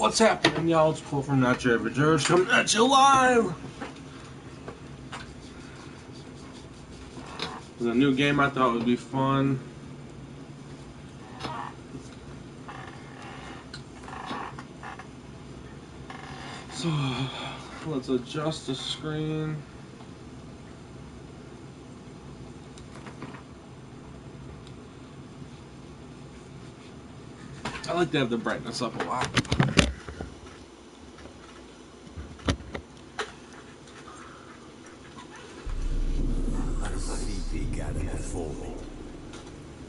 What's happening, y'all? It's Cole from Not Your Average George coming at you live! There's a new game I thought would be fun. So, let's adjust the screen. I like to have the brightness up a lot. I see thee gather before me.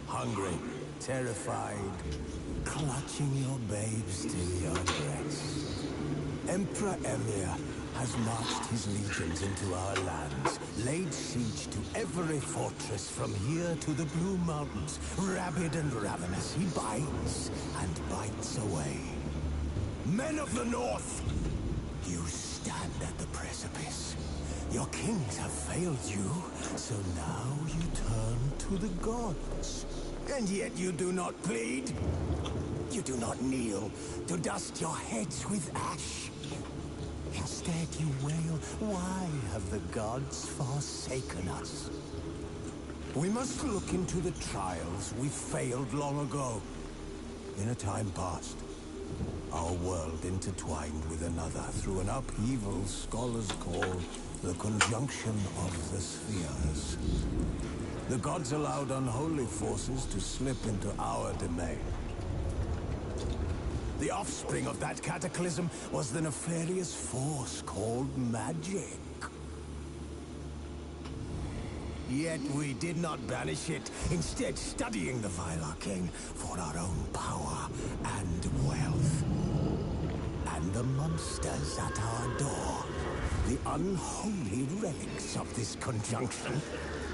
Hungry, terrified, clutching your babes to your breast. Emperor Emir has marched his legions into our lands, laid siege to every fortress from here to the Blue Mountains. Rabid and ravenous, he bites and bites away. Men of the North, you stand at the precipice. Your kings have failed you, so now you turn to the gods. And yet you do not plead. You do not kneel to dust your heads with ash. Instead you wail, why have the gods forsaken us? We must look into the trials we failed long ago. In a time past, our world intertwined with another through an upheaval scholars call the conjunction of the spheres. The gods allowed unholy forces to slip into our domain. The offspring of that cataclysm was the nefarious force called magic. Yet we did not banish it, instead studying the vile arcane for our own power and wealth. And the monsters at our door, the unholy relics of this conjunction.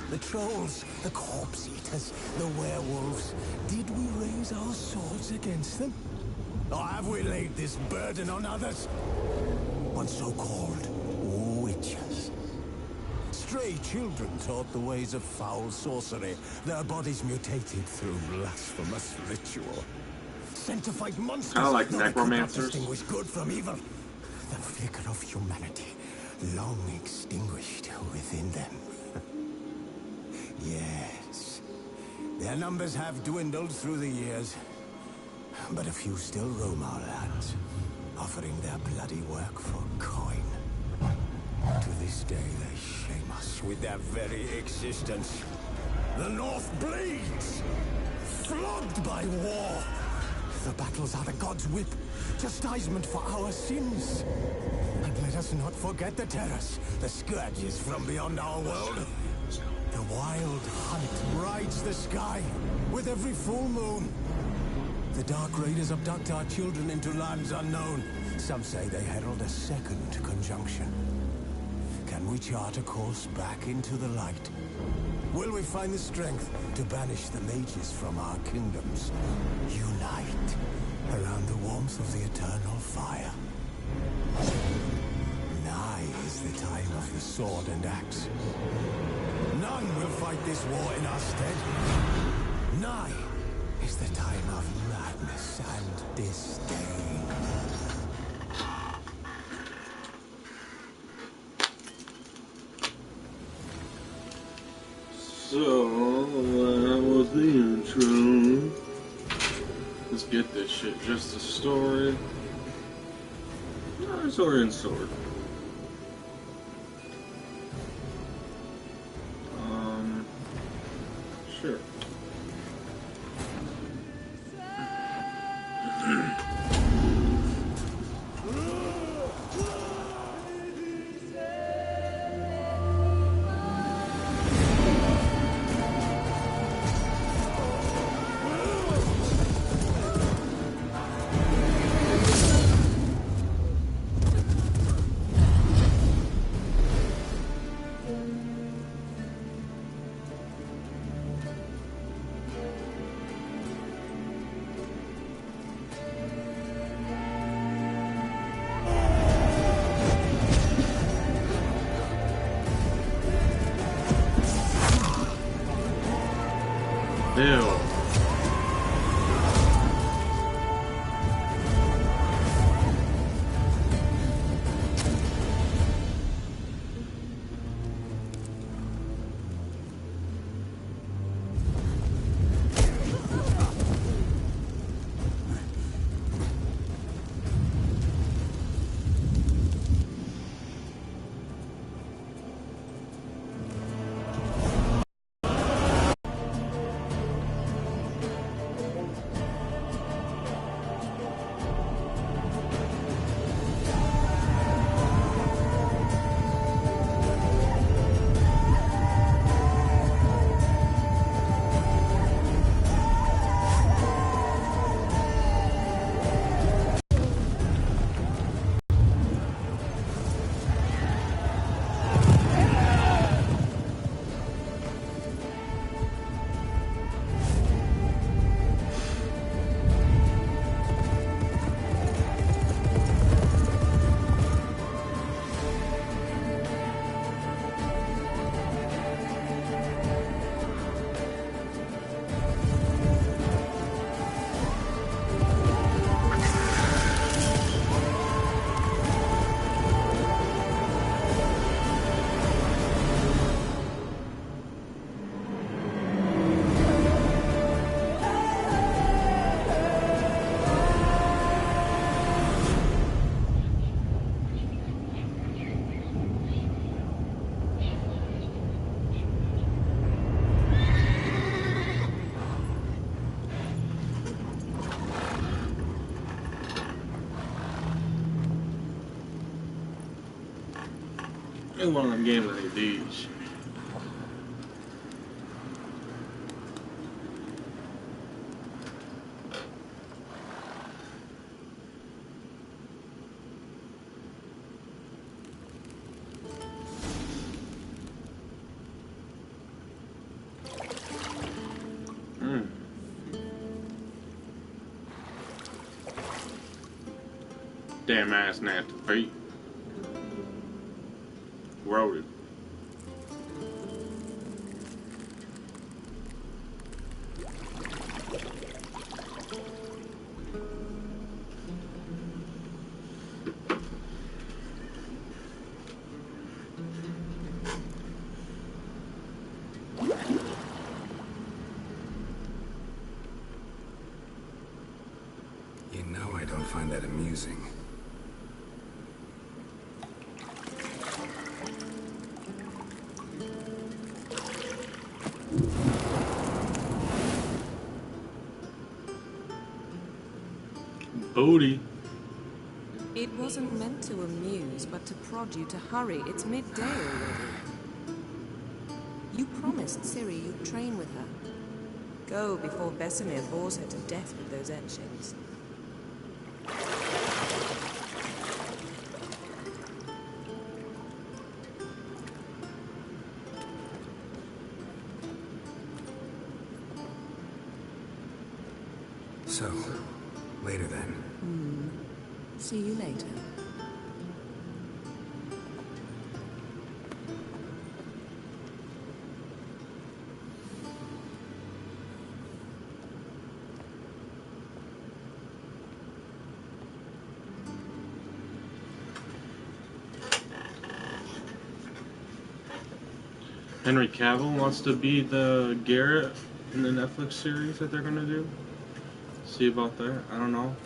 The trolls, the corpse eaters, the werewolves. Did we raise our swords against them? Or have we laid this burden on others? On so-called witches. Stray children taught the ways of foul sorcery, their bodies mutated through blasphemous ritual. Sent to fight monsters. I like necromancers. Distinguish good from evil. The flicker of humanity, long extinguished within them. Yes, their numbers have dwindled through the years. But a few still roam our lands, offering their bloody work for coin. To this day, they shame us with their very existence. The North bleeds, flogged by war. The battles are the gods' whip, chastisement for our sins. And let us not forget the terrors, the scourges from beyond our world. The wild hunt rides the sky with every full moon. The Dark Raiders abduct our children into lands unknown. Some say they herald a second conjunction. Can we chart a course back into the light? Will we find the strength to banish the mages from our kingdoms? Unite around the warmth of the eternal fire. Nigh is the time of the sword and axe. None will fight this war in our stead. Nigh is the time of madness and disdain. So, that was the intro. Let's get this shit. Just a story. No, sword and sword. Sure. Ew. It's one of them games like these. Damn ass nasty feet. Wrote it. You know I don't find that amusing. Booty. It wasn't meant to amuse, but to prod you to hurry. It's midday already. You promised Ciri you'd train with her. Go before Vesemir bores her to death with those etchings. So, later then. See you later. Henry Cavill wants to be the Garrett in the Netflix series that they're gonna do. See about that. I don't know.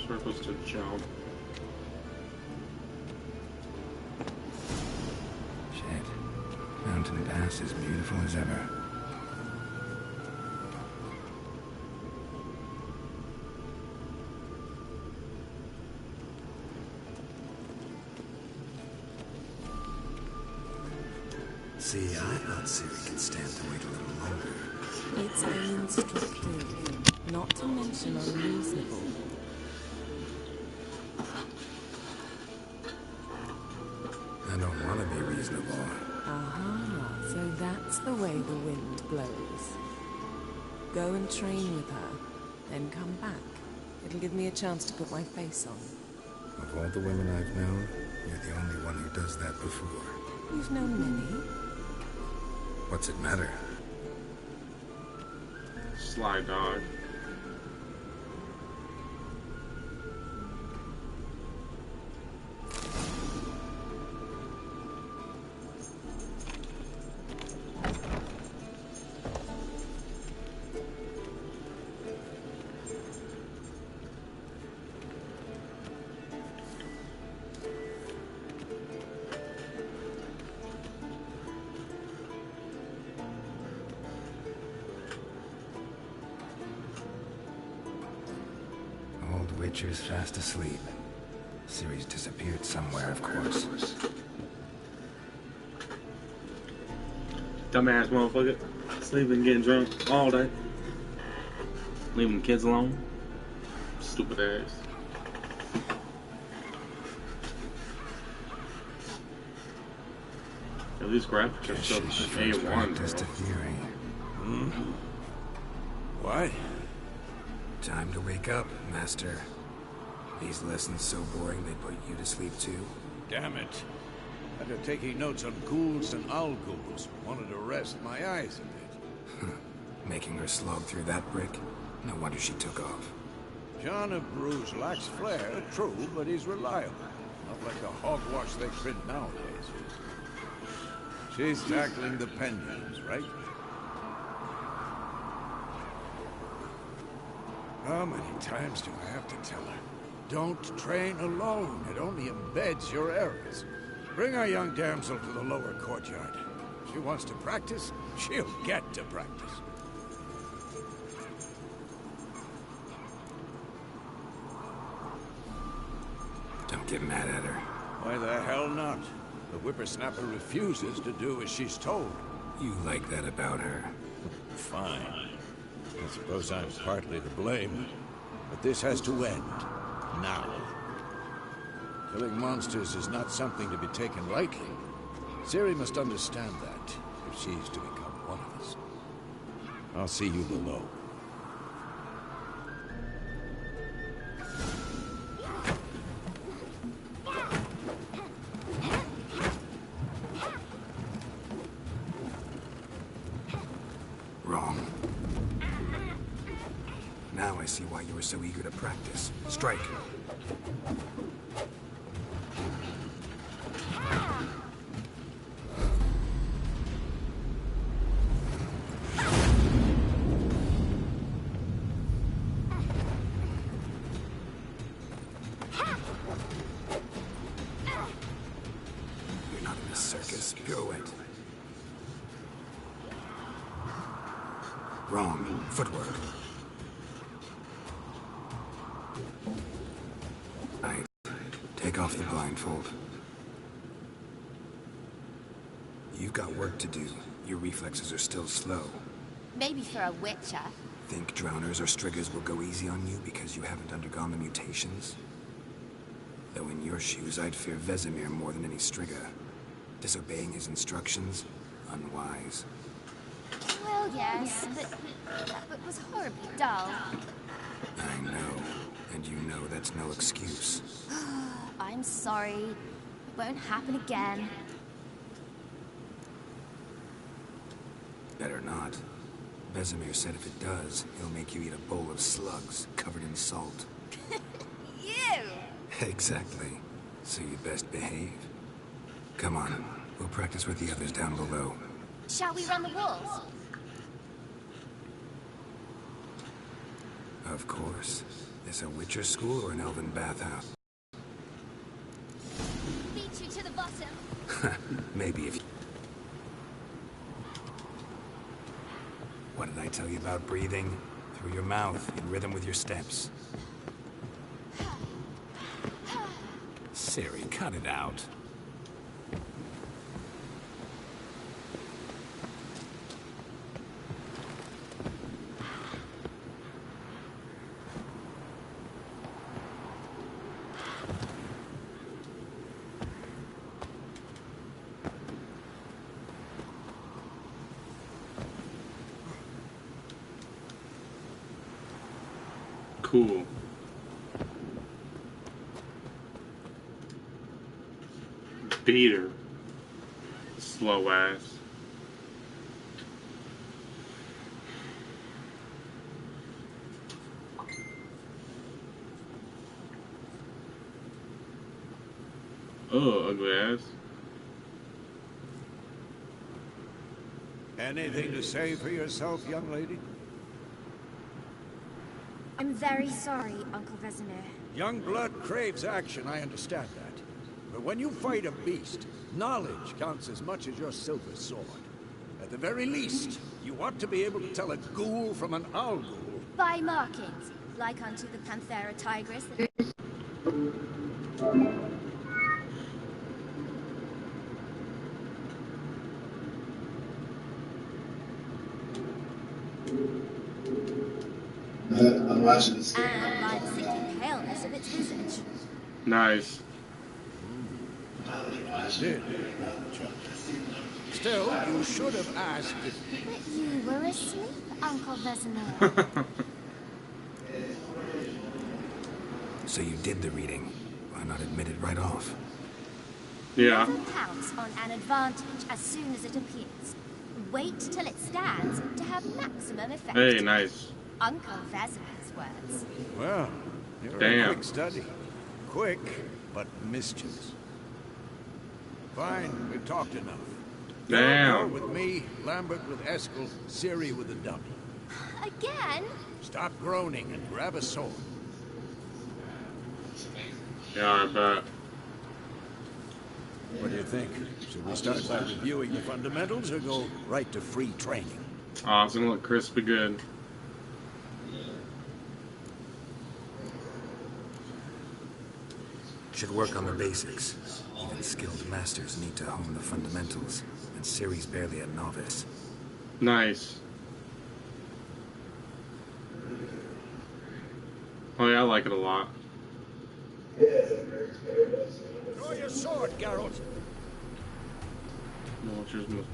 Circles to jump. Shit. Mountain Pass is beautiful as ever. See, I thought Ciri could stand to wait a little longer. It's instructive, not to mention unreasonable. I don't want to be reasonable. Aha, so that's the way the wind blows. Go and train with her, then come back. It'll give me a chance to put my face on. Of all the women I've known, you're the only one who does that before. You've known many. What's it matter? Sly dog. Old Witcher's fast asleep. Ciri's disappeared somewhere, of course. Dumbass motherfucker. Sleeping, getting drunk all day. Leaving the kids alone. Stupid ass. At least graphics are still A1, Just a bro. theory. What? Time to wake up, Master. These lessons so boring they put you to sleep too. Damn it. After taking notes on ghouls and al-ghouls, wanted to rest my eyes a bit. Making her slog through that brick? No wonder she took off. John of Bruges lacks flair, true, but he's reliable. Not like the hogwash they print nowadays. She's tackling the pendulums, right? How many times do I have to tell her? Don't train alone. It only embeds your errors. Bring our young damsel to the lower courtyard. She wants to practice, she'll get to practice. Don't get mad at her. Why the hell not? The whippersnapper refuses to do as she's told. You like that about her. Fine. I suppose I'm partly to blame. But this has to end. Now. Killing monsters is not something to be taken lightly. Ciri must understand that, if she's to become one of us. I'll see you below. Wrong. Now I see why you were so eager to practice. Strike. You're not in a circus. Pirouette. Wrong. Footwork. Right. Take off the blindfold. You've got work to do. Your reflexes are still slow. Maybe for a witcher. Think drowners or striggers will go easy on you because you haven't undergone the mutations? Though in your shoes, I'd fear Vesemir more than any strigger. Disobeying his instructions? Unwise. Well, yes, but that book was horribly dull. I know. And you know that's no excuse. I'm sorry. It won't happen again. Better not. Vesemir said if it does, he'll make you eat a bowl of slugs covered in salt. You! Exactly. So you'd best behave. Come on. We'll practice with the others down below. Shall we run the walls? Of course. This a Witcher school or an elven bathhouse? Beat you to the bottom. Maybe if you... What did I tell you about breathing? Through your mouth, in rhythm with your steps. Ciri, cut it out. Cool. Beat her. Slow ass. Oh, ugly ass. Anything to say for yourself, young lady? I'm very sorry, Uncle Vesemir. Young blood craves action, I understand that. But when you fight a beast, knowledge counts as much as your silver sword. At the very least, you ought to be able to tell a ghoul from an owl ghoul. By markings, like unto the Panthera tigris. I'm watching this. And by the sickly paleness of its visage. Nice. Did. Still, you should have asked if... But you were asleep, Uncle Vesemir. So you did the reading. Why not admit it right off? Yeah. Never pounce on an advantage as soon as it appears. Wait till it stands to have maximum effect. Hey, nice. Uncle Vesemir's words. Well, You're a Damn. quick study. Quick, but mischievous. Fine, we've talked enough. Damn. You're with me, Lambert with Eskel, Ciri with the dummy. Again? Stop groaning and grab a sword. Yeah, I bet. What do you think? Should we start by reviewing the fundamentals or go right to free training? Oh, it's gonna look crispy good. Should work on the basics. Even skilled masters need to hone the fundamentals, and Ciri's barely a novice. Nice. Oh yeah, I like it a lot. Draw your sword, Geralt. Vultures must.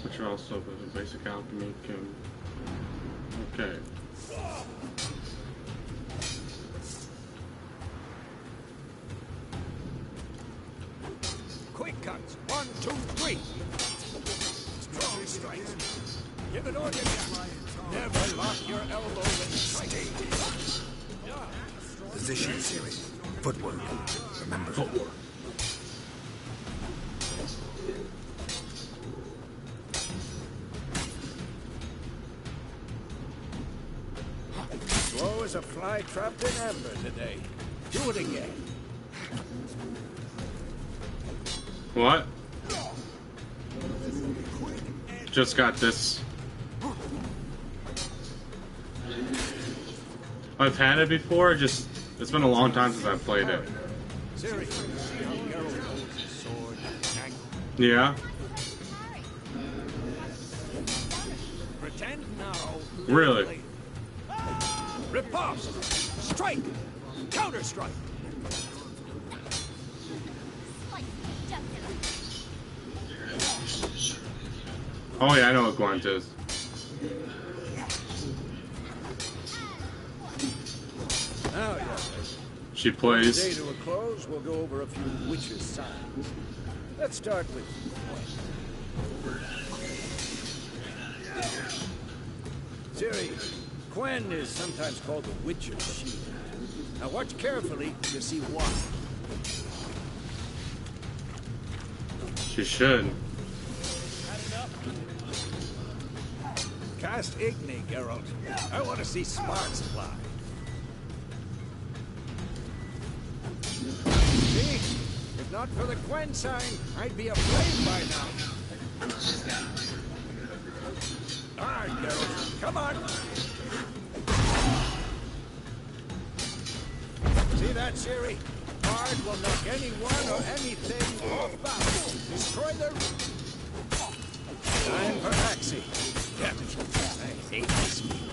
Which are also a basic alchemy can. Okay. Quick cuts. 1, 2, 3. Strong strikes. Give it all you got. Never lock your elbow in strike. Position, Ciri. Footwork. Remember. Footwork. Slow as a fly trapped in amber today. Do it again. What? Just got this. I've had it before, just it's been a long time since I've played it. Ciri, see how Geralt holds his sword angle. Yeah? Pretend now. Really? later. Riposte! Strike! Counter-strike! Oh yeah, I know what Gwent is. Now, yeah. She Day plays. to a close, we'll go over a few witches' signs. Let's start with Ciri, Quen is sometimes called the Witcher's Shield. Now watch carefully to see why. She should. Cast Igni, Geralt. I want to see sparks fly. See? If not for the Quen sign, I'd be aflame by now. All right, Geralt. Come on. See that, Ciri? Bard will knock anyone or anything off balance. Destroy the... Time for Axie. Damn it. I hate this meal.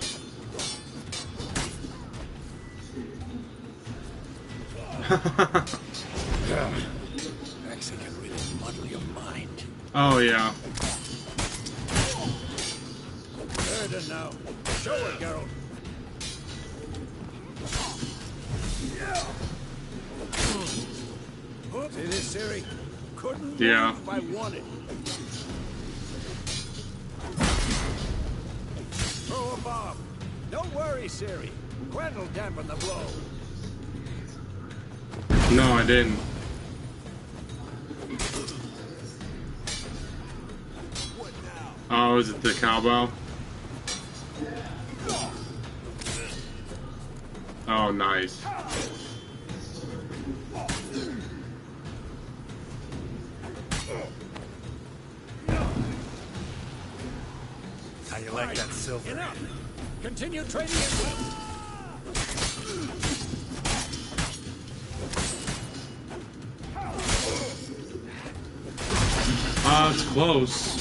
Axie can really muddle your mind. Oh yeah. Burden now. Show her, Geralt. See this, Ciri? Couldn't Yeah. move if I wanted. Throw a bomb. Don't worry, Ciri. Quen will dampen the blow. No, I didn't. Oh, is it the cowbell? Oh, nice. How you like that silver? Enough. Continue trading it well. It's close.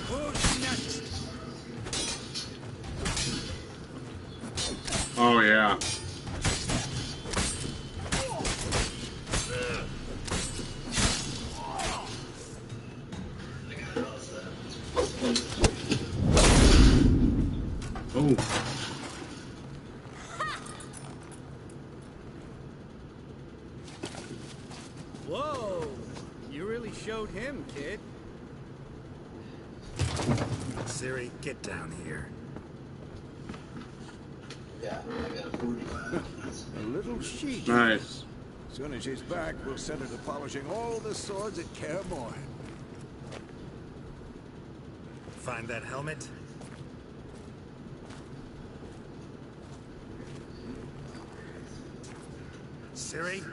Who's next? Oh yeah. Oh. Whoa! You really showed him? Ciri, get down here. Yeah, I got a 45. A little she. Nice. As soon as she's back, we'll send her to polishing all the swords at Kaer Morhen. Find that helmet? Ciri?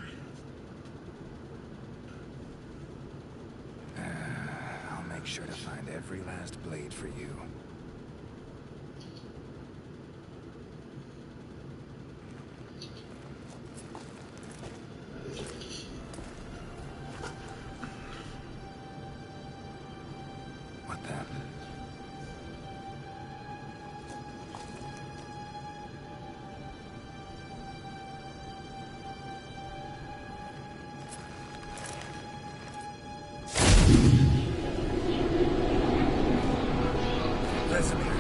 I'll make sure to find every last blade for you. What the? Vesemir.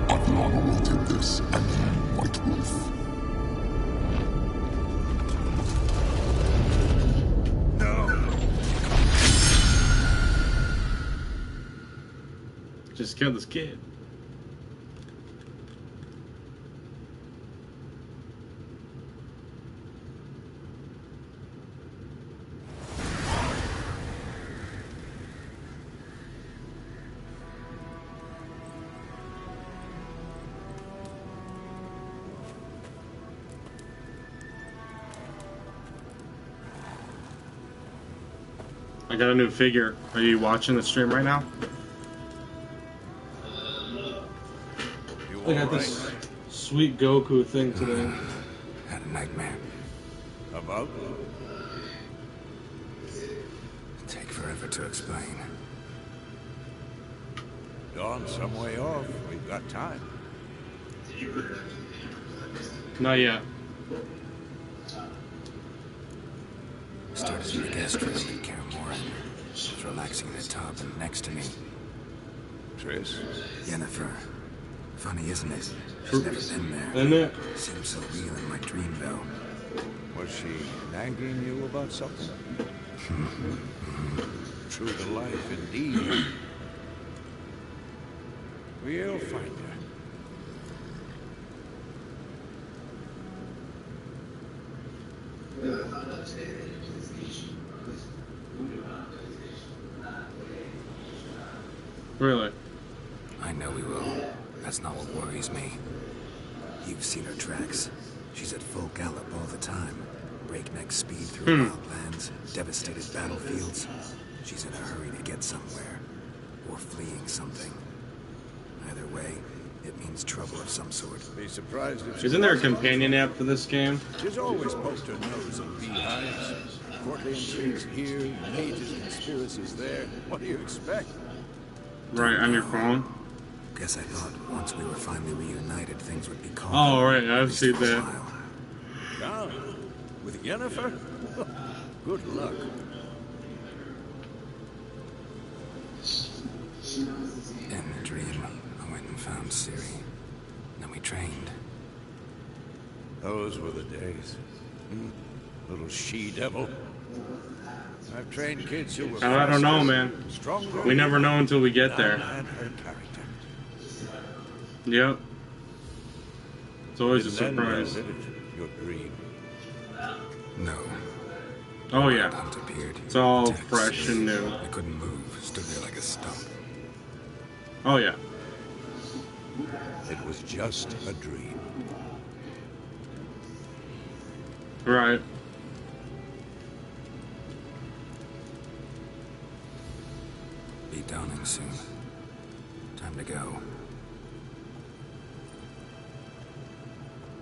Adriana will take this, and you, White Wolf. Just kill this kid. I got a new figure. Are you watching the stream right now? You I got all this right? sweet Goku thing today. Had a nightmare. About? Take forever to explain. Dawn's some way off. We've got time. Not yet. Started in the guest room at Kaer Morhen. She's relaxing in the tub and next to me. Triss? Yennefer. Funny, isn't it? She's never been there. Isn't it? Seems so real in my dream, though. Was she nagging you about something? True to life, indeed. We'll find her. Really? I know we will. That's not what worries me. You've seen her tracks. She's at full gallop all the time. Breakneck speed through wildlands, devastated battlefields. She's in a hurry to get somewhere. Or fleeing something. Either way, it means trouble of some sort. Be surprised if she Isn't there a wasn't. companion app for this game? She's always poked her nose in beehives. Courtly intrigues here, mages conspiracies there. What do you expect? Right, on your phone? Guess I thought once we were finally reunited, things would be calm. Oh, right, At I've least seen for a that. while. Down with Yennefer? Good luck. In the dream, I went and found Ciri. Then we trained. Those were the days. Little she-devil. I've trained kids who were I don't know, faster, man. stronger, We never know until we get there. and her character. Yep. It's always a Didn't end well, surprise. did it? Your dream. No. Oh, yeah. Hunt appeared. It's all Attacked fresh and new. I couldn't move. Stood there like a stump. Oh, yeah. It was just a dream. Right. Be dawning soon. Time to go.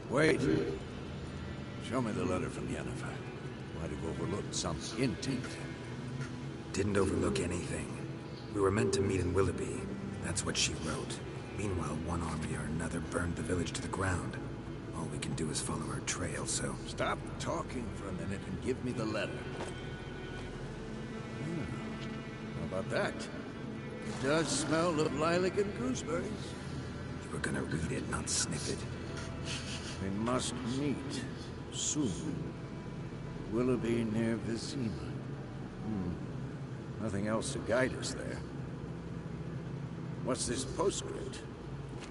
Wait. Show me the letter from Yennefer. Might have overlooked some hint in there. Didn't overlook anything. We were meant to meet in Willoughby. That's what she wrote. Meanwhile, one army or another burned the village to the ground. All we can do is follow her trail, so... Stop talking for a minute and give me the letter. How about that? It does smell of lilac and gooseberries. You were gonna read it, not sniff it. We must meet soon. Willoughby near Vizima. Nothing else to guide us there. What's this postscript?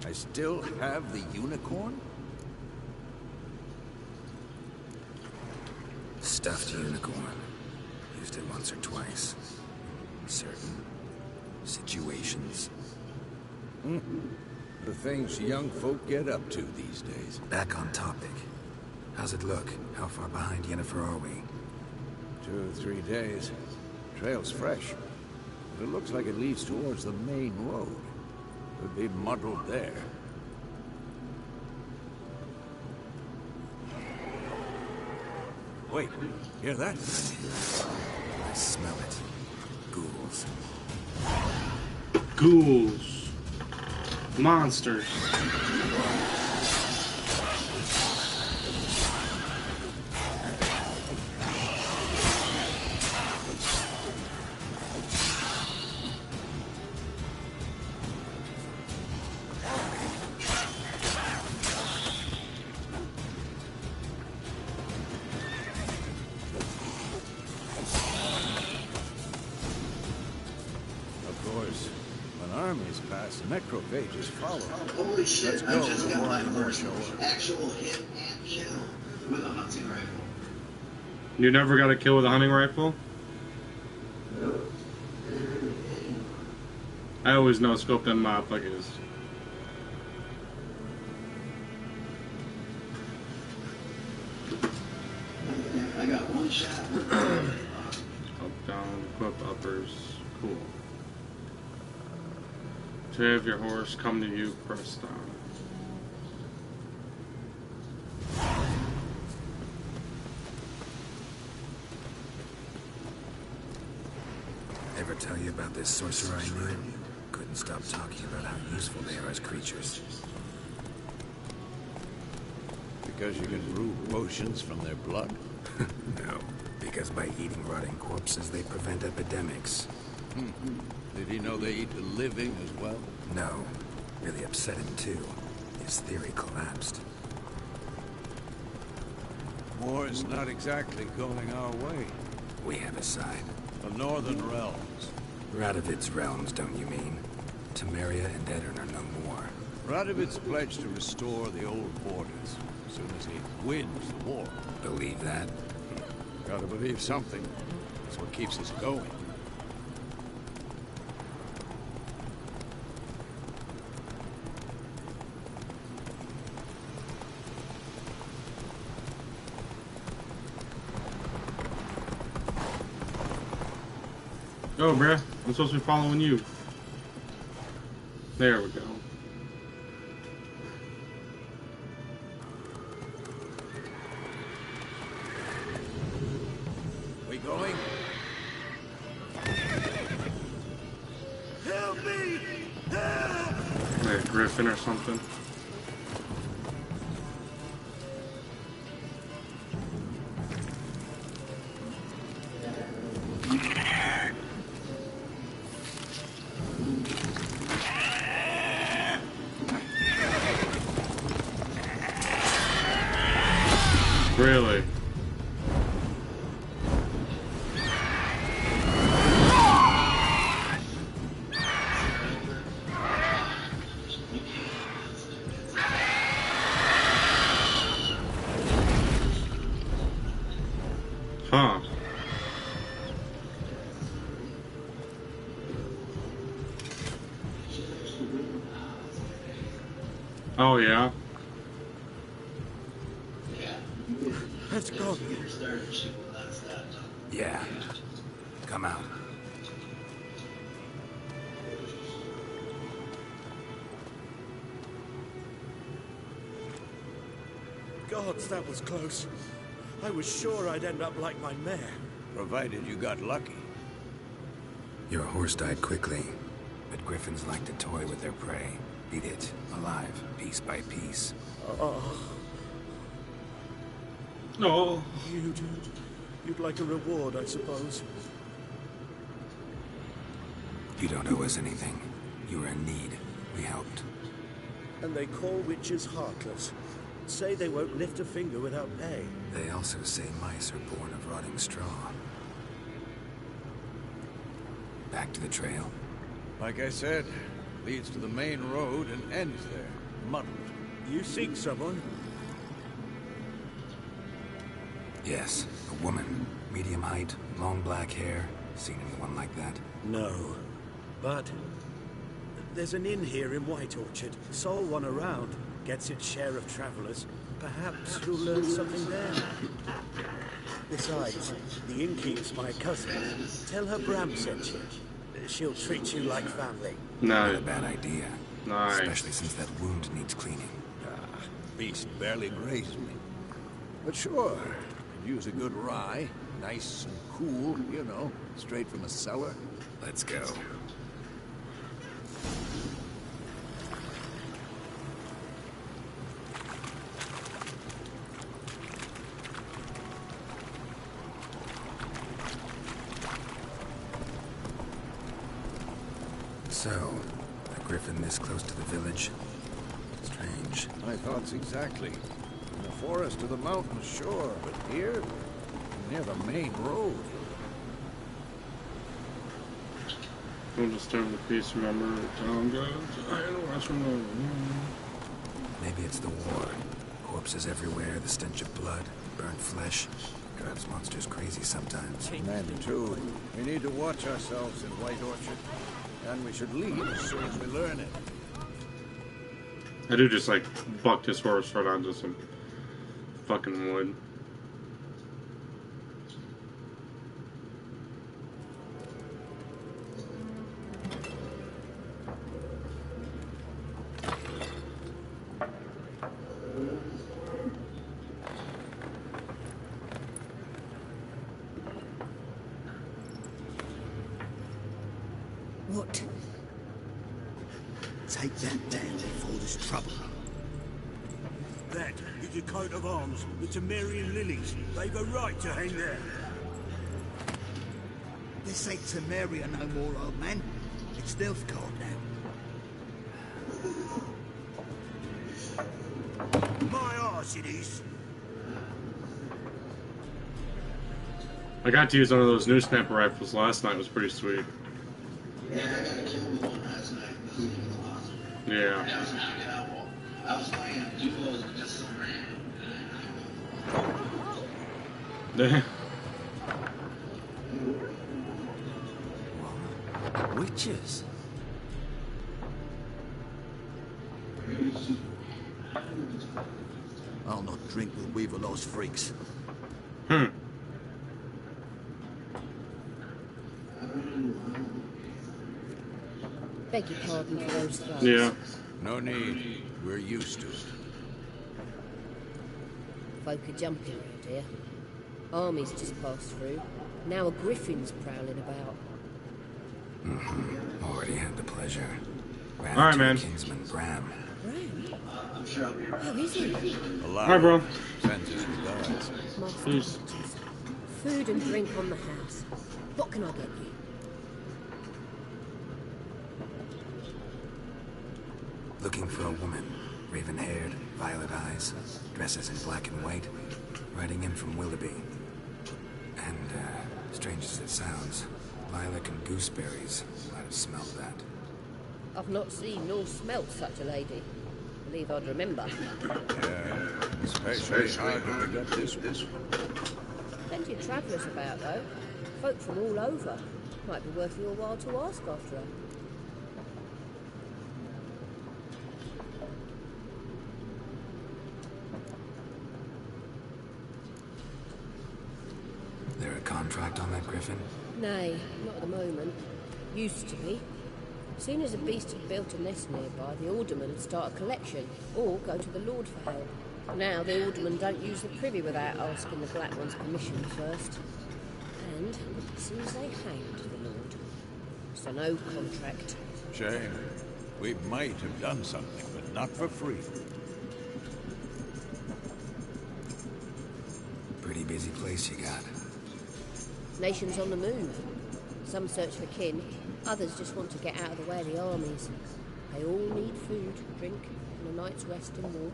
I still have the unicorn? Stuffed unicorn. Used it once or twice. Certain situations. The things young folk get up to these days. Back on topic. How's it look? How far behind Yennefer are we? 2 or 3 days. Trail's fresh. But it looks like it leads towards the main road. Could be muddled there. Wait, hear that? I smell it. Ghouls. Ghouls. Monsters. Necrophages follow. Holy shit, Let's I go just got before my any more first show up. actual hit and kill with a hunting rifle. You never got a kill with a hunting rifle? I always no scope them motherfuckers. I got one shot. Up, down, equip, uppers. Cool. To have your horse come to you, press down. Ever tell you about this sorcerer I knew? Couldn't stop talking about how useful they are as creatures. Because you can brew potions from their blood? No, because by eating rotting corpses, they prevent epidemics. Did he know they eat the living as well? No. Really upset him, too. His theory collapsed. War is not exactly going our way. We have a side. The Northern Realms. Radovid's realms, don't you mean? Temeria and Edirn are no more. Radovid's pledged to restore the old borders as soon as he wins the war. Believe that? Gotta believe something. That's what keeps us going. Go, bruh. I'm supposed to be following you. There we go. We going? Help me! Help! Like a griffin or something. Really? Huh. Oh, yeah? Let's go. Yeah. Come out. Gods, that was close. I was sure I'd end up like my mare. Provided you got lucky. Your horse died quickly, but griffins like to toy with their prey. Eat it, alive, piece by piece. No. You'd like a reward, I suppose. You don't owe us anything. You were in need. We helped. And they call witches heartless. say they won't lift a finger without pay. They also say mice are born of rotting straw. Back to the trail. Like I said, leads to the main road and ends there, muddled. You seek someone? Yes, a woman. Medium height, long black hair. Seen anyone like that? No. But there's an inn here in White Orchard. Sole one around. Gets its share of travelers. Perhaps you'll learn something there. Besides, the innkeep's my cousin. Tell her Bram sent you. She'll treat you like family. Not a bad idea. Nice. Especially since that wound needs cleaning. Beast barely grazed me. But sure, could use a good rye. Nice and cool, you know, straight from a cellar. Let's go. So, a griffin this close to the village? Strange. My thoughts exactly. In the forest or the mountains, sure, but here, near the main road. Don't disturb the peace, remember, town gods. I know what's wrong. Maybe it's the war. Corpses everywhere, the stench of blood, burnt flesh. Drives monsters crazy sometimes. Men, too. We need to watch ourselves in White Orchard. And we should leave as soon as we learn it. I do just like bucked his horse right onto some fucking wood. What? Take that down before there's trouble. That is a coat of arms, the Temerian lilies. They've a right to hang there. This ain't Temeria no more, old man. It's Nilfgaard now. My arse it is. I got to use one of those new sniper rifles last night. It was pretty sweet. Yeah, I got killed with one last night. Yeah. That was an outlaw. I was playing duos with just some random. Witches? I'll not drink with Weaverlaw's freaks. Beg your pardon for those throats. Yeah. No need. We're used to it. Folk are jumping around here. Armies just passed through. Now a griffin's prowling about. Already had the pleasure. Ran All right, into man. Kinsman Bram. Bram? I'm sure I'll be right. How is he? Alive. Hi, bro. Sends his regards. Master Please. Hunters. Food and drink on the house. What can I get you? Looking for a woman. Raven-haired, violet eyes, dresses in black and white. Riding in from Willoughby. And, strange as it sounds, lilac and gooseberries. Might have smelled that. I've not seen nor smelt such a lady. Believe I'd remember. Yeah, especially hard to forget this one. Plenty of travellers about, though. Folk from all over. Might be worth your while to ask after her. There a contract on that griffin? Nay, not at the moment. Used to be. Soon as a beast had built a nest nearby, the alderman would start a collection, or go to the Lord for help. Now the aldermen don't use the privy without asking the Black One's permission first. And it seems they hanged the Lord. So no contract. Shame. We might have done something, but not for free. Pretty busy place you got. Nations on the move. Some search for kin, others just want to get out of the way of the armies. They all need food, drink, and a night's rest and warmth.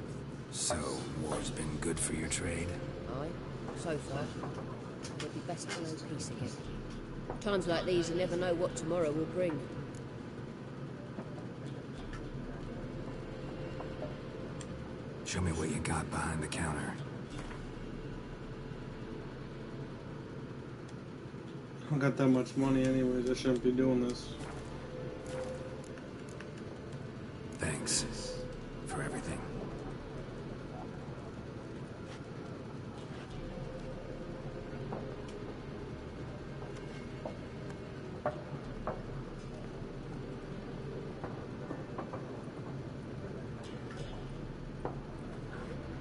So, war's been good for your trade? Aye, so far. It'd be best to know peace again. Times like these, you never know what tomorrow will bring. Show me what you got behind the counter. I don't got that much money anyways, I shouldn't be doing this. Thanks for everything.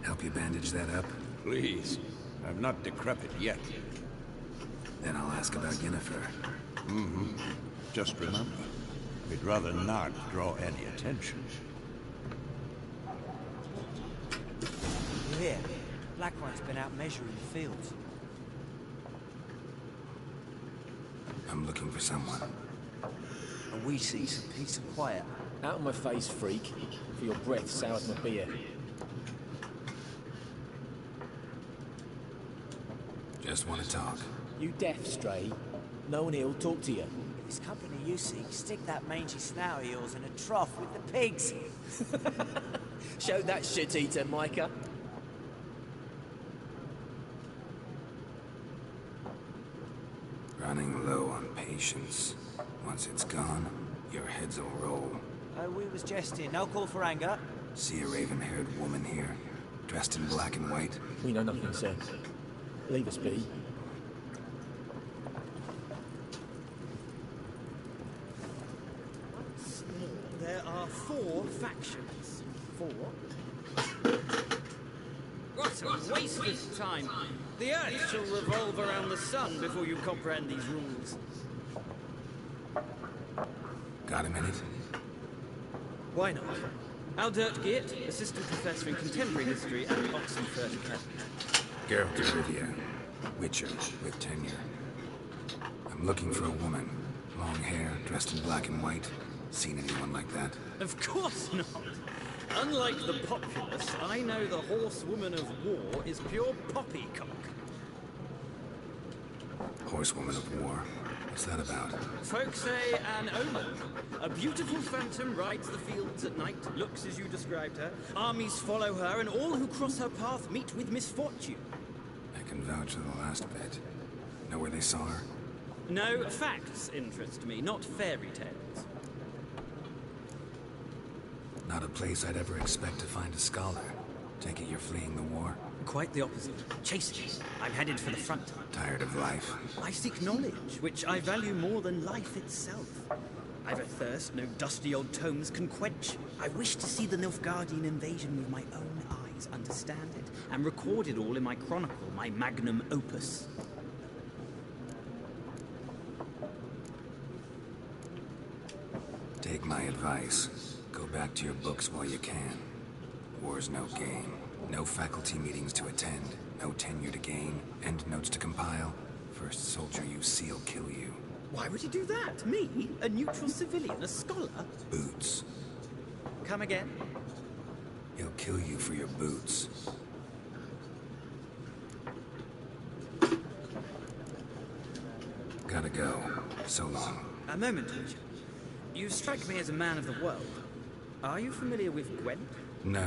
Help you bandage that up? Please. I'm not decrepit yet. Then I'll ask about Yennefer. Mm-hmm. Just remember, we'd rather not draw any attention. You hear? Blackrun's been out measuring the fields. I'm looking for someone. And we see some peace and quiet. Out of my face, freak. For your breath sours my beer. Just want to talk. You deaf, Stray? No one here'll talk to you. In this company you seek, stick that mangy snout of yours in a trough with the pigs. Show that shit-eater, Micah. Running low on patience. Once it's gone, your heads will roll. We was jesting. No call for anger. See a raven-haired woman here, dressed in black and white? We know nothing, sir. Leave us be. There are 4 factions. 4? What a waste of time! The Earth shall revolve around the sun before you comprehend these rules. Got a minute? Why not? Aldert Geert, Assistant Professor in Contemporary History at Oxenfurt Academy. Geralt de Rivia, Witcher with tenure. I'm looking for a woman. Long hair, dressed in black and white. Seen anyone like that? Of course not! Unlike the populace, I know the horsewoman of war is pure poppycock. Horsewoman of war? What's that about? Folk say an omen. A beautiful phantom rides the fields at night, looks as you described her. Armies follow her, and all who cross her path meet with misfortune. I can vouch for the last bit. Know where they saw her? No, facts interest me, not fairy tales. Not a place I'd ever expect to find a scholar. Take it you're fleeing the war? Quite the opposite. Chasing. I'm headed for the front. Tired of life? I seek knowledge, which I value more than life itself. I've a thirst no dusty old tomes can quench. I wish to see the Nilfgaardian invasion with my own eyes, understand it, and record it all in my chronicle, my magnum opus. Take my advice. Go back to your books while you can. War's no game. No faculty meetings to attend. No tenure to gain. End notes to compile. First soldier you see'll kill you. Why would he do that? Me? A neutral civilian? A scholar? Boots. Come again? He'll kill you for your boots. Gotta go. So long. A moment, Richard. You strike me as a man of the world. Are you familiar with Gwent? No,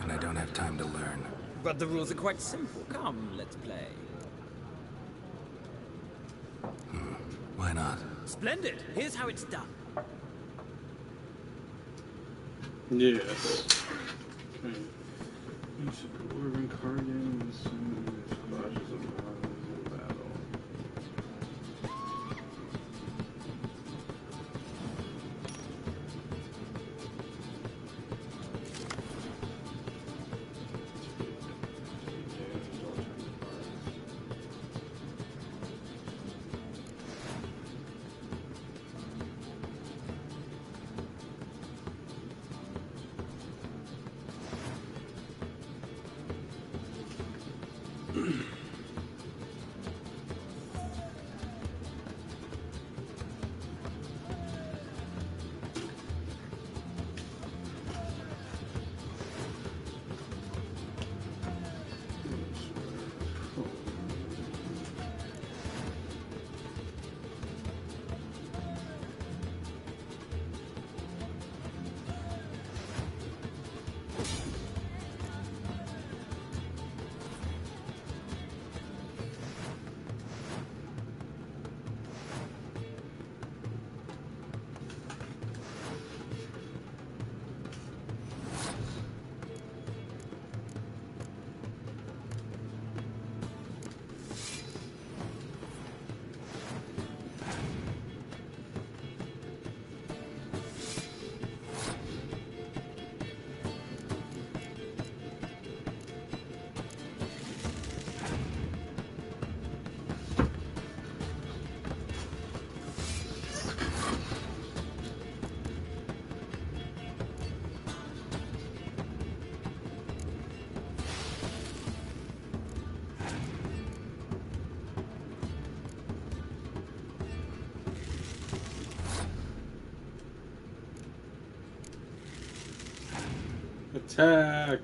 and I don't have time to learn. But the rules are quite simple. Come, let's play. Why not? Splendid! Here's how it's done. Yes. Dwarven Cardians and flashes of violence in battle. Attack!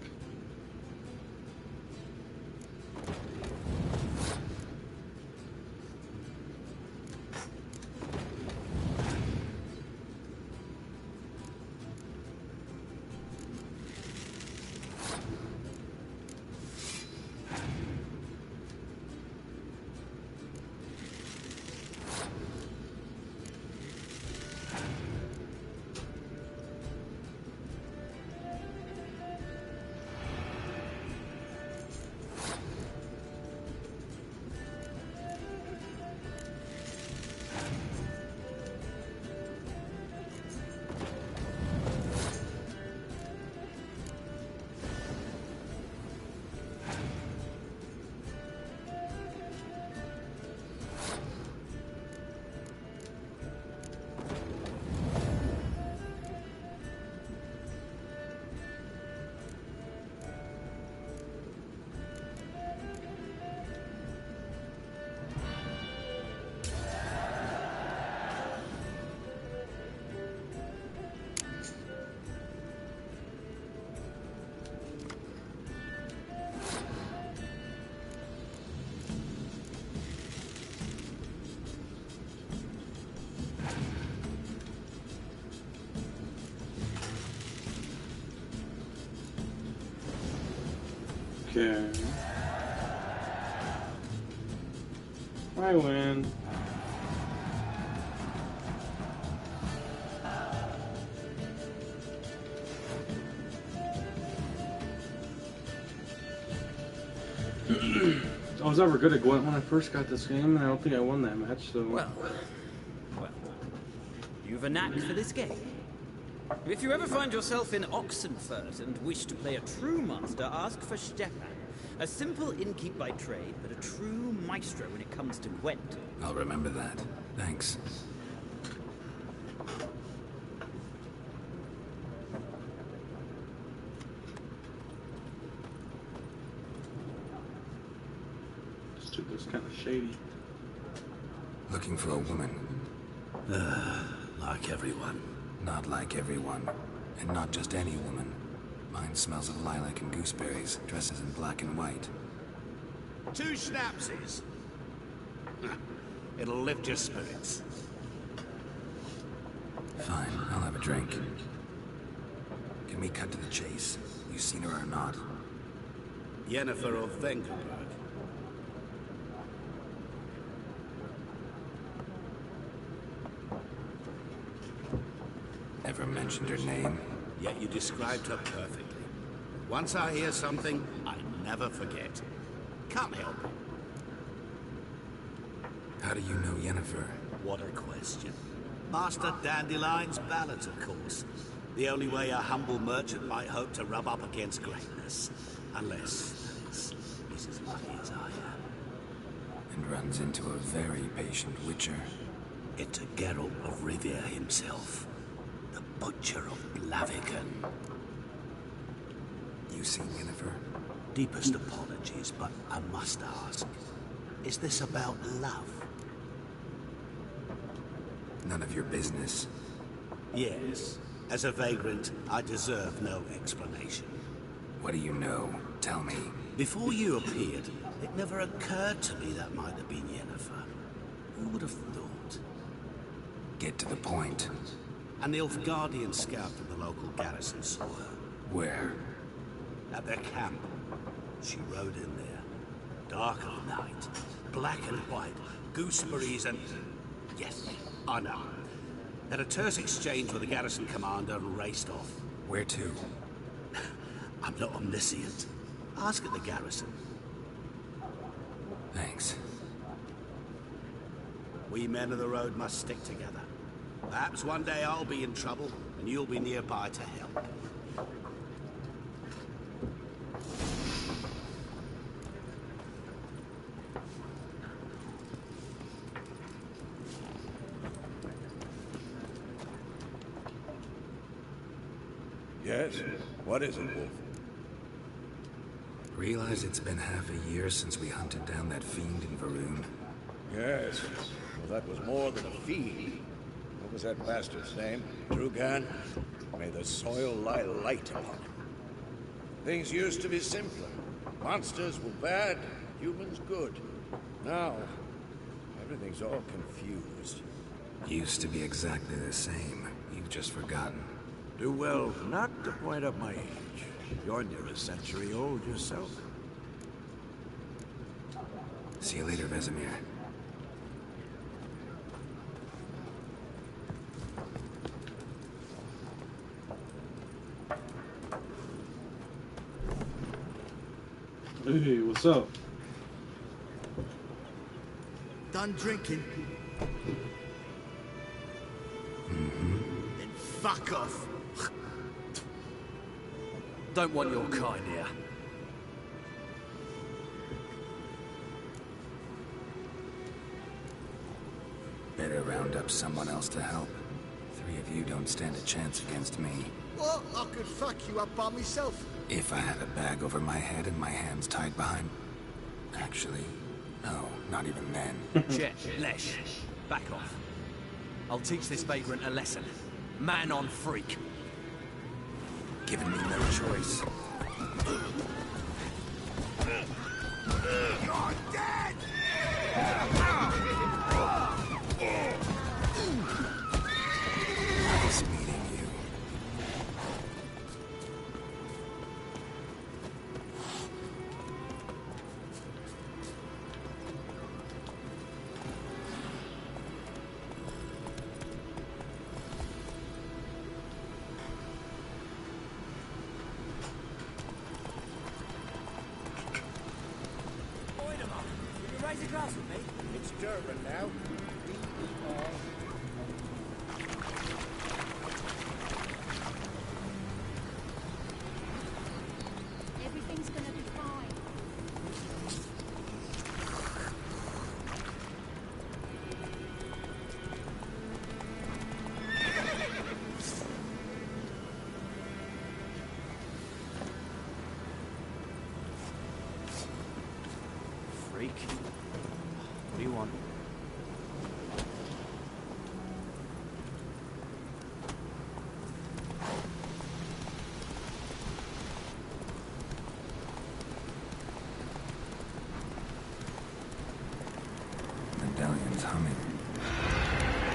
Okay. I win. I was never good at Gwent when I first got this game, and I don't think I won that match, so... Well, you've a knack for this game. If you ever find yourself in Oxenfurt and wish to play a true master, ask for Stepan. A simple innkeep by trade, but a true maestro when it comes to Gwent. I'll remember that. Thanks. This dude looks kind of shady. Looking for a woman. Like everyone. Not like everyone. And not just any woman. Mine smells of lilac and gooseberries, dresses in black and white. 2 schnapsies. It'll lift your spirits. Fine, I'll have a drink. Can we cut to the chase? You seen her or not? Yennefer of Vengerberg. Ever mentioned her name? Yet you described her perfectly. Once I hear something, I never forget. Can't help it. How do you know Yennefer? What a question. Master Dandelion's ballads, of course. The only way a humble merchant might hope to rub up against greatness. Unless he's as lucky as I am. And runs into a very patient witcher. It's a Geralt of Rivia himself. The Butcher of Blaviken. You seen Yennefer? Deepest apologies, but I must ask. Is this about love? None of your business. Yes. As a vagrant, I deserve no explanation. What do you know? Tell me. Before you appeared, it never occurred to me that might have been Yennefer. Who would have thought? Get to the point. An Nilfgaardian scout from the local garrison saw her. Where? At their camp. She rode in there. Dark of night. Black and white. Gooseberries and... Yes, I know. Had a terse exchange with the garrison commander and raced off. Where to? I'm not omniscient. Ask at the garrison. Thanks. We men of the road must stick together. Perhaps one day I'll be in trouble, and you'll be nearby to help. Yes? What is it, Wolf? Realize it's been half a year since we hunted down that fiend in Varun? Yes. Well, that was more than a fiend. What was that bastard's name? Drugan? May the soil lie light upon him. Things used to be simpler. Monsters were bad, humans good. Now, everything's all confused. Used to be exactly the same. You've just forgotten. Do well not to point up my age. You're near a century old yourself. See you later, Vesemir. Hey, what's up? Done drinking? Then fuck off. Don't want your kind here. Better round up someone else to help. 3 of you don't stand a chance against me. What? I could fuck you up by myself. If I had a bag over my head and my hands tied behind... Actually, no, not even then. Jet, Lesh, back off. I'll teach this vagrant a lesson. Man on freak. Giving me no choice. You're dead! Nice meeting you. Raise a glass with me? It's Durban now. Everything's gonna be fine. Freak. What do you want? Medallion's humming.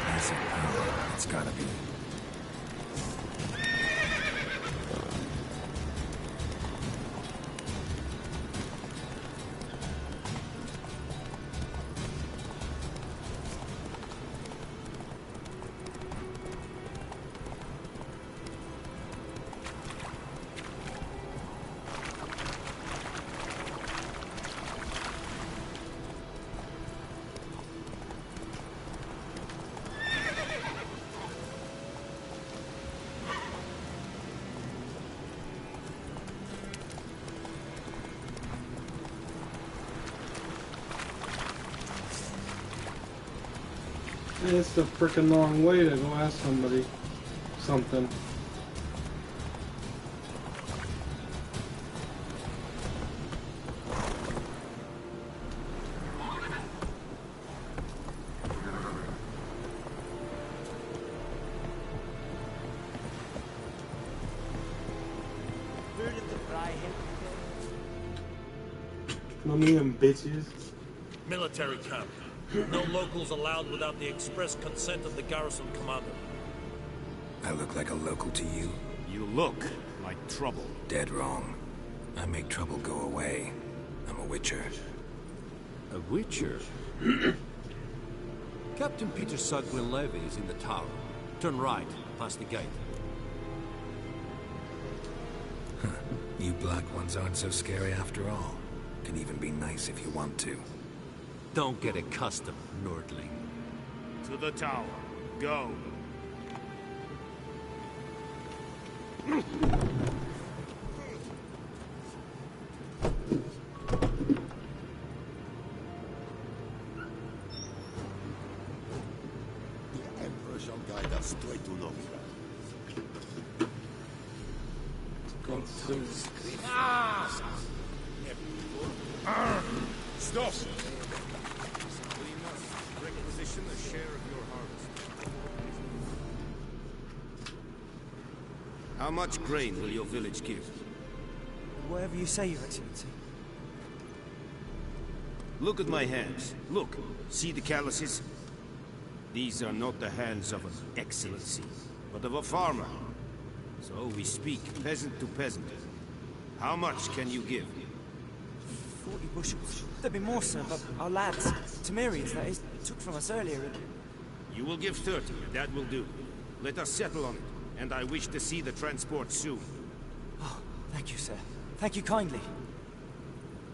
Massive power. It's gotta be. It's a freaking long way to go ask somebody something. Money and bitches. Military camp. No locals allowed without the express consent of the garrison commander. I look like a local to you? You look like trouble. Dead wrong. I make trouble go away. I'm a witcher. A witcher? Captain Peter Sugwin-Levy is in the tower. Turn right, past the gate. You black ones aren't so scary after all. Can even be nice if you want to. Don't get accustomed, Nordling. To the tower. Go. The Emperor shall guide us straight to Novigrad. Stop! We must requisition a share of your harvest. How much grain will your village give? Whatever you say, Your Excellency. Look at my hands. Look. See the calluses? These are not the hands of an excellency, but of a farmer. So we speak peasant to peasant. How much can you give? 40 bushels. There'd be more, sir, but our lads, Temerians, that is, took from us earlier. You will give 30, that will do. Let us settle on it, and I wish to see the transport soon. Oh, thank you, sir. Thank you kindly.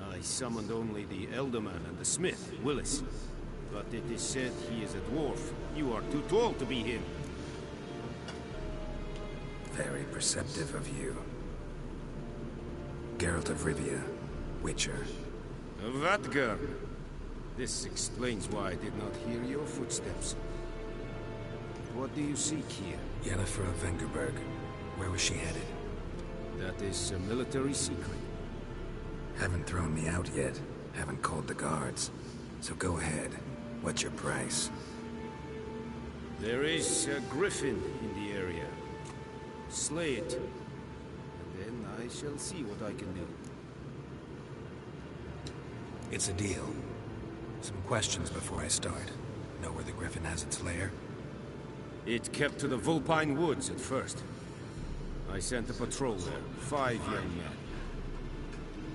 I summoned only the Elderman and the smith, Willis. But it is said he is a dwarf. You are too tall to be him. Very perceptive of you. Geralt of Rivia, Witcher. Vatgar! This explains why I did not hear your footsteps. What do you seek here? Yennefer of Vengerberg. Where was she headed? That is a military secret. Haven't thrown me out yet. Haven't called the guards. So go ahead. What's your price? There is a griffin in the area. Slay it. And then I shall see what I can do. It's a deal. Some questions before I start. Know where the griffin has its lair? It kept to the Vulpine Woods at first. I sent a patrol there, 5 young men.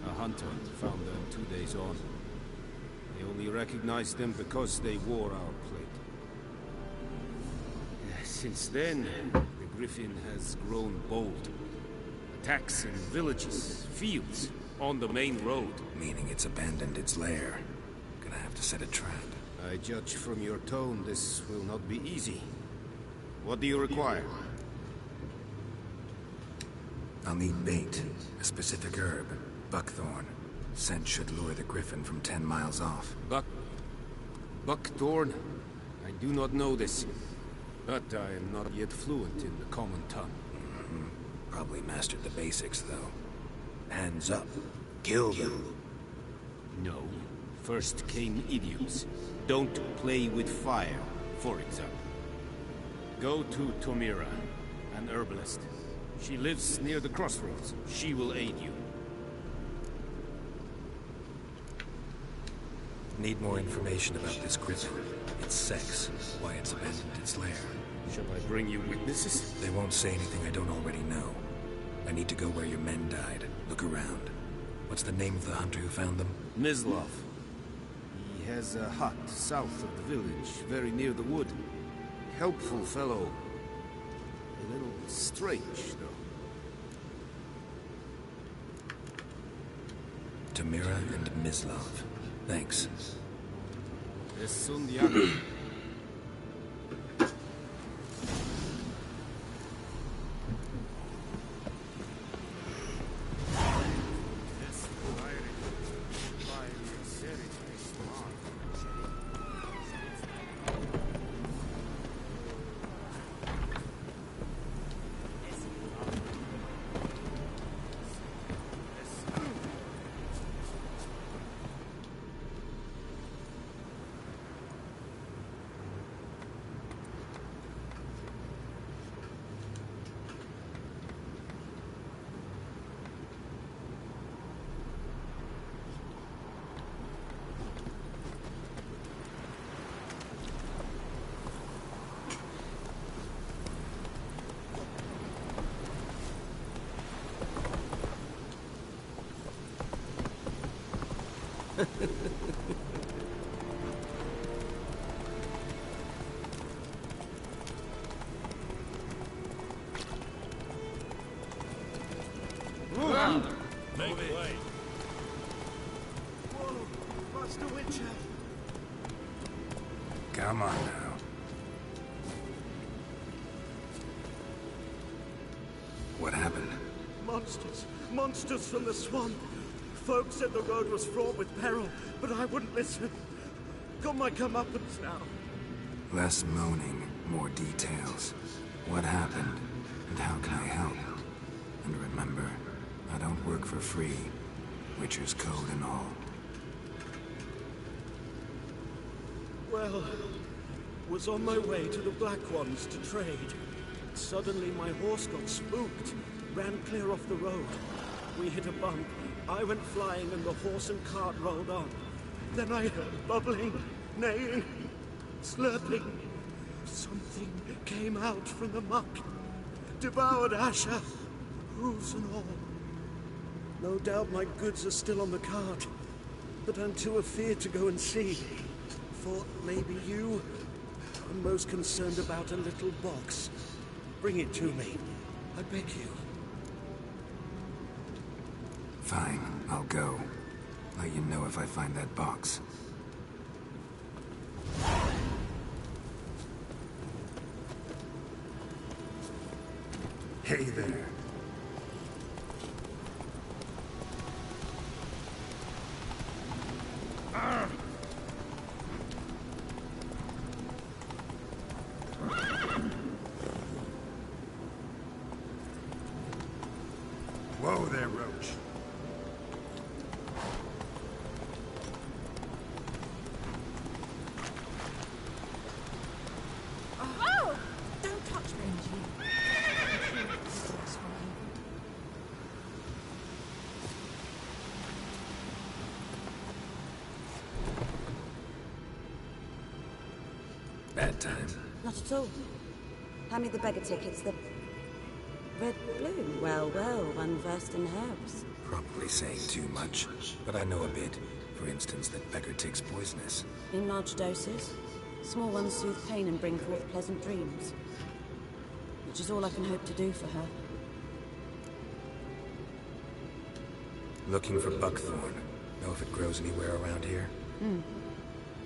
A hunter found them 2 days on. They only recognized them because they wore our plate. Since then, the griffin has grown bold. Attacks in villages, fields, on the main road. Meaning it's abandoned its lair. Gonna have to set a trap. I judge from your tone this will not be easy. What do you require? I'll need bait. A specific herb. Buckthorn. Scent should lure the griffin from 10 miles off. Buckthorn? I do not know this. But I am not yet fluent in the common tongue. Probably mastered the basics, though. Hands up. Kill them. No. First came idioms. Don't play with fire, for example. Go to Tomira, an herbalist. She lives near the crossroads. She will aid you. Need more information about this griffin. Its sex, why it's abandoned its lair. Shall I bring you witnesses? They won't say anything I don't already know. I need to go where your men died. Look around. What's the name of the hunter who found them? Mislav. He has a hut south of the village, very near the wood. Helpful fellow. A little strange, though. Tamira and Mislav. Thanks. Esundiana. Make way. Whoa, Master Witcher. Come on now. What happened? Monsters. Monsters from the swamp. Folk said the road was fraught with peril, but I wouldn't listen. Got my comeuppance now. Less moaning, more details. What happened, and how can I help? And remember, I don't work for free. Witcher's code and all. Well, was on my way to the Black Ones to trade. Suddenly my horse got spooked, ran clear off the road. We hit a bump. I went flying and the horse and cart rolled on. Then I heard bubbling, neighing, slurping. Something came out from the muck, devoured Asher, hooves and all. No doubt my goods are still on the cart, but I'm too afeard to go and see. Thought maybe you are most concerned about a little box. Bring it to me, I beg you. Fine, I'll go. Let you know if I find that box. Hey there. Whoa there, Roach. Oh! Don't touch me. Bad time. Not at all. Hand me the beggar tickets, the red blue. Well, well, one versed in herbs. Probably saying too much, but I know a bit. For instance, that beggar tick's poisonous. In large doses. Small ones soothe pain and bring forth pleasant dreams. Which is all I can hope to do for her. Looking for buckthorn. Know if it grows anywhere around here?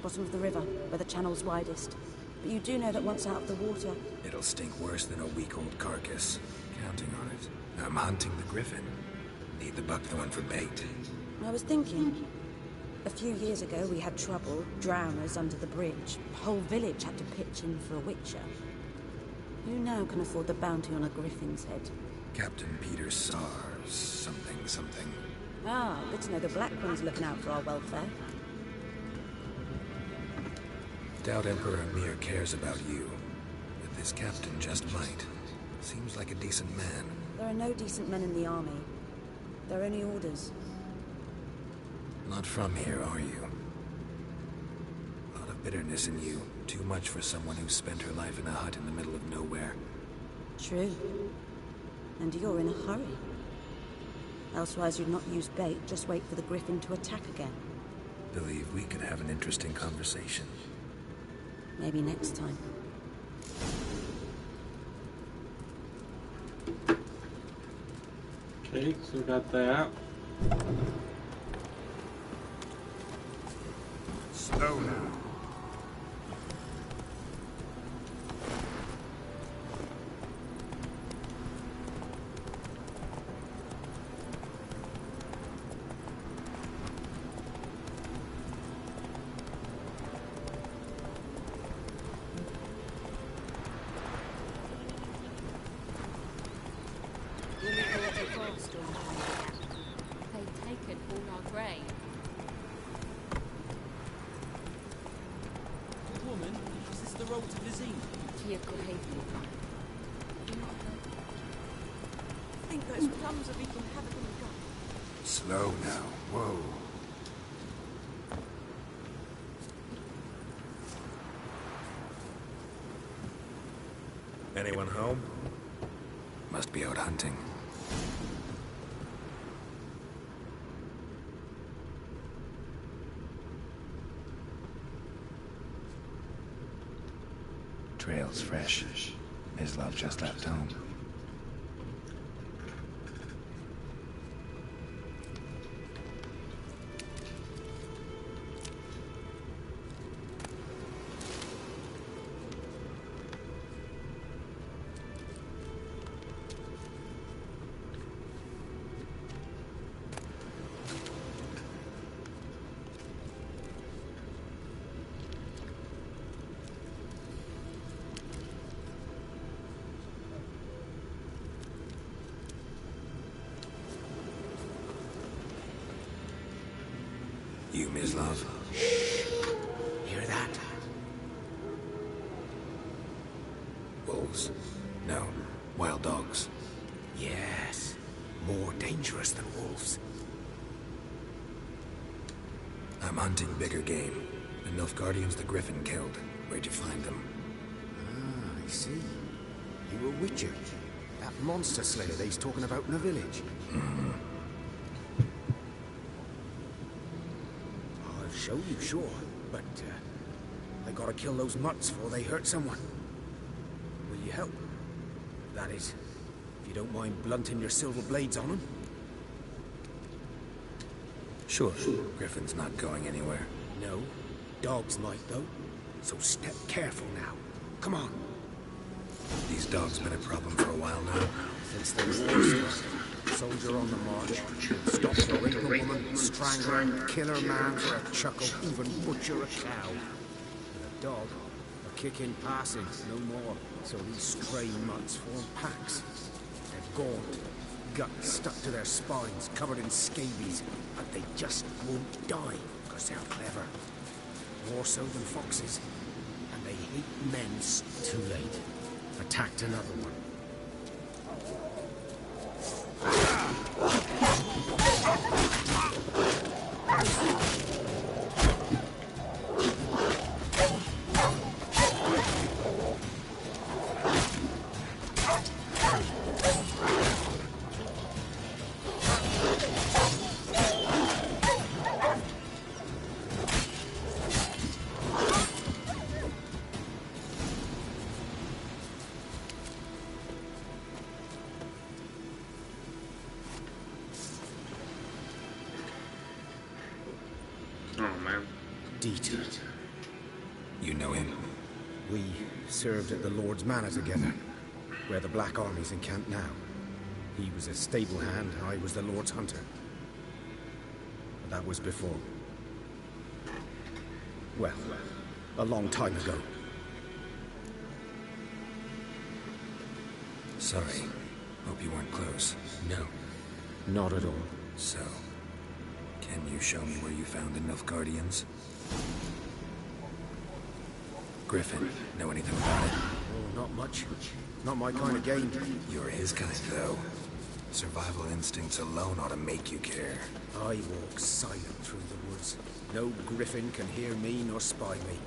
Bottom of the river, where the channel's widest. But you do know that once out of the water... It'll stink worse than a week-old carcass. Counting on it. I'm hunting the griffin. Need the buckthorn for bait. I was thinking... A few years ago we had trouble, drowners under the bridge. The whole village had to pitch in for a witcher. Who now can afford the bounty on a griffin's head? Captain Peter Sars, something. Ah, good to know the Black One's looking out for our welfare. Doubt Emperor Amir cares about you, but this captain just might. Seems like a decent man. There are no decent men in the army. They're only orders. Not from here, are you? A lot of bitterness in you. Too much for someone who spent her life in a hut in the middle of nowhere. True. And you're in a hurry. Elsewise you'd not use bait, just wait for the griffin to attack again. Believe we could have an interesting conversation. Maybe next time. Okay, so we got that. Slow now. They've taken all our grain. Woman, is this the road to Vizine? I think those plums have eaten havoc on the gut. Slow now. Whoa. Anyone home? Must be out hunting. Trail's fresh. Mislav just left home. You, Mislav. Hear that? Wolves? No. Wild dogs. Yes. more dangerous than wolves. I'm hunting bigger game. The Nilfgaardians the Griffin killed. Where'd you find them? Ah, I see. You were Witcher. That monster slayer they's talking about in the village. Mm-hmm. I'll show you, sure. But, I gotta kill those mutts before they hurt someone. Will you help? That is, if you don't mind blunting your silver blades on them. Sure. Griffin's not going anywhere. No. Dogs might, though. So step careful now. Come on. These dogs been a problem for a while now. Since the war started. Soldier on the march. Stop a rape a woman, strangle her, kill her man for a chuckle, even butcher a cow. A dog, a kick in passing, no more. So these stray mutts form packs. They're gaunt, guts stuck to their spines, covered in scabies, but they just won't die, because they're clever. More so than foxes. And they hate men. Too late. Attacked another one. Dieter. You know him? We served at the Lord's Manor together, where the Black Army's encamped now. He was a stable hand, I was the Lord's hunter. But that was before. Well, a long time ago. Sorry. Hope you weren't close. No, not at all. So, can you show me where you found the Nilfgaardians? Griffin, know anything about it? Oh, not much. Not my kind of game. You're his kind, though. Survival instincts alone ought to make you care. I walk silent through the woods. No griffin can hear me nor spy me.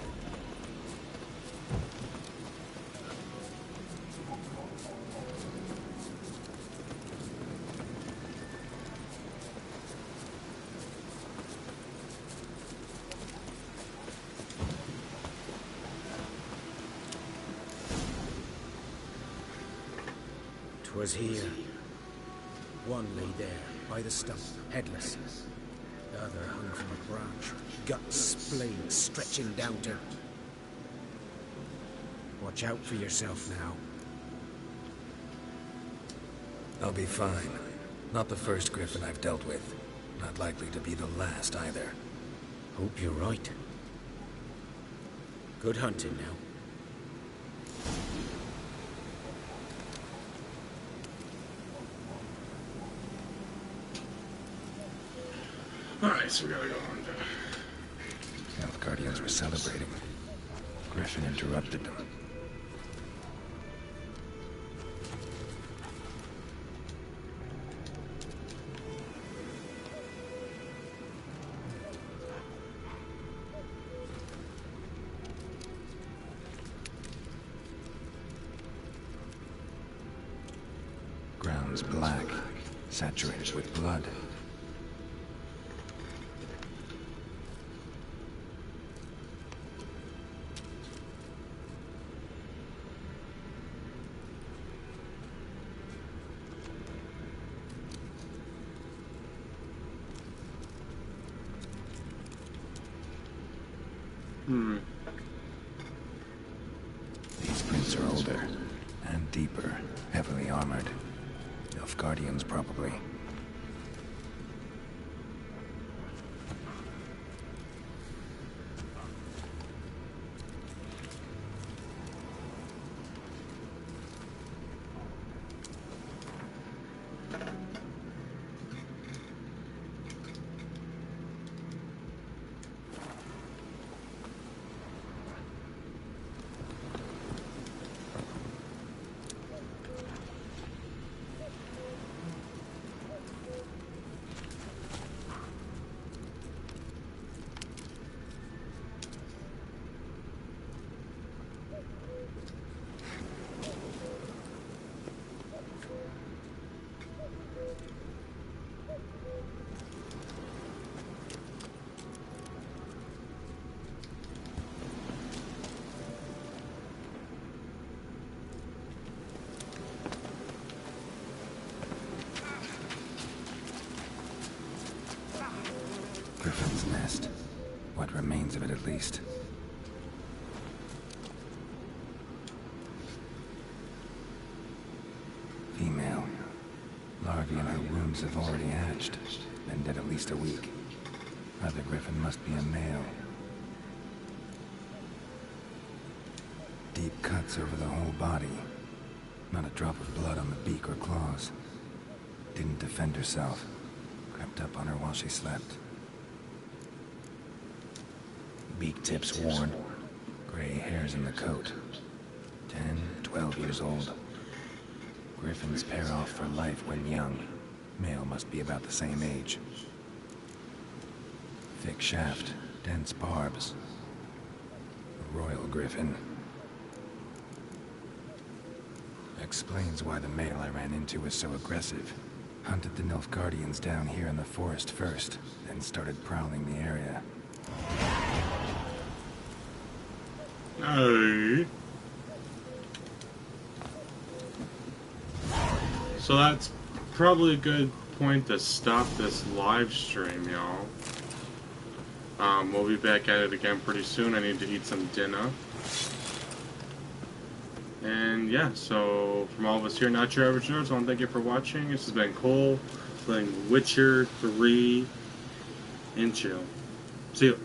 Was here. One lay there, by the stump, headless. The other hung from a branch, guts splayed, stretching down to... Watch out for yourself now. I'll be fine. Not the first Griffin I've dealt with. Not likely to be the last, either. Hope you're right. Good hunting now. Alright, so we gotta go on to... Nilfgaardians were celebrating. Griffin interrupted them. Ground's black, saturated with blood. These prints are older and deeper, heavily armored. Nilfgaardians, probably. What remains of it, at least. Female. Larvae in her wombs have already hatched. Been dead at least a week. Other griffin must be a male. Deep cuts over the whole body. Not a drop of blood on the beak or claws. Didn't defend herself. Crept up on her while she slept. Beak tips worn. Gray hairs in the coat. 10, 12 years old. Griffins pair off for life when young. Male must be about the same age. Thick shaft, dense barbs. A royal griffin. Explains why the male I ran into was so aggressive. Hunted the Nilfgaardians down here in the forest first, then started prowling the area. Hey. So that's probably a good point to stop this live stream, y'all. We'll be back at it again pretty soon. I need to eat some dinner. And yeah, so from all of us here, Not Your Average Nerds, I want to thank you for watching. This has been Cole playing Witcher 3 and chill. See you.